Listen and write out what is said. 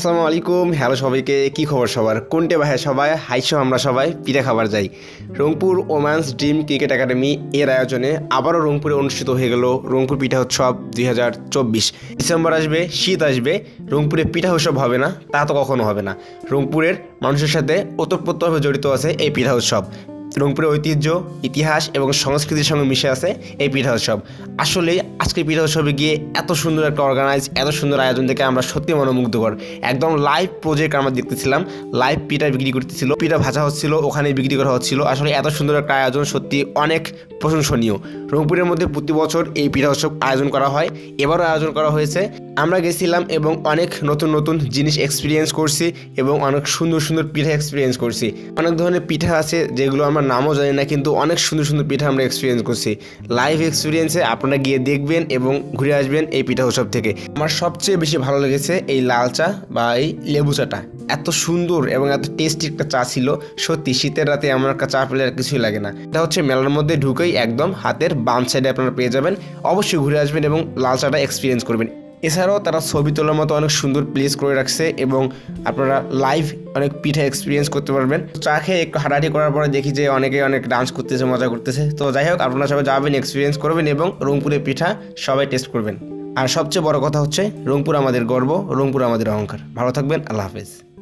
আসসালামু আলাইকুম, হ্যালো সবাইকে। কি খবর সবার? কোনটে ভাই সবাই হাইছো? আমরা সবাই পিঠা খাবার যাই। Rangpur woman's dream cricket academy এর আয়োজনে আবারও রংপুরে অনুষ্ঠিত হয়ে গেল রংপুর পিঠা উৎসব 2024। ডিসেম্বর আসবে, শীত আসবে, রংপুরে পিঠা উৎসব হবে না তা তো কখনো হবে না। রংপুরের মানুষের সাথে ওতপ্রোতভাবে জড়িত আছে এই পিঠা উৎসব। রংপুরের ঐতিহ্য, ইতিহাস এবং সংস্কৃতির সঙ্গে মিশে আছে এই পিঠা উৎসব। আসলে আজকে পিঠা উৎসবে গিয়ে এত সুন্দর একটা অর্গানাইজ, এত সুন্দর আয়োজন দেখে আমরা সত্যি মনোমুগ্ধকর। একদম লাইভ প্রজেক্ট আমরা দেখতেছিলাম, লাইভ পিঠা বিক্রি করতেছিল, পিঠা ভাজা হচ্ছিল, ওখানে বিক্রি করা হচ্ছিল। আসলে এত সুন্দর একটা আয়োজন সত্যি অনেক প্রশংসনীয়। রংপুরের মধ্যে প্রতি বছর এই পিঠা উৎসব আয়োজন করা হয়, এবারও আয়োজন করা হয়েছে। আমরা গেছিলাম এবং অনেক নতুন নতুন জিনিস এক্সপিরিয়েন্স করছি এবং অনেক সুন্দর সুন্দর পিঠা এক্সপিরিয়েন্স করছি। অনেক ধরনের পিঠা আছে যেগুলো আমরা নামও জানি না, কিন্তু অনেক সুন্দর সুন্দর পিঠা আমরা এক্সপিরিয়েন্স করছি। লাইভ এক্সপিরিয়েন্সে আপনারা গিয়ে দেখবেন এবং ঘুরে আসবেন এই পিঠা উৎসব থেকে। আমার সবচেয়ে বেশি ভালো লেগেছে এই লাল চা বা এই লেবু চাটা। এত সুন্দর এবং এত টেস্টি একটা চা ছিল। সত্যি শীতের রাতে আমার চা পেলে আর কিছুই লাগে না। এটা হচ্ছে মেলার মধ্যে ঢুকেই একদম হাতের বাম সাইডে আপনারা পেয়ে যাবেন। অবশ্যই ঘুরে আসবেন এবং লাল চাটা এক্সপিরিয়েন্স করবেন। এছাড়াও তারা ছবি তোলার মতো অনেক সুন্দর প্লেস করে রাখছে এবং আপনারা লাইভ অনেক পিঠা এক্সপিরিয়েন্স করতে পারবেন। চা খেয়ে একটু হাঁটাহাঁটি করার পরে দেখি যে অনেকে অনেক ডান্স করতেছে, মজা করতেছে। তো যাই হোক, আপনারা সবাই যাবেন, এক্সপিরিয়েন্স করবেন এবং রংপুরের পিঠা সবাই টেস্ট করবেন। আর সবচেয়ে বড় কথা হচ্ছে রংপুর আমাদের গর্ব, রংপুর আমাদের অহংকার। ভালো থাকবেন, আল্লাহ হাফেজ।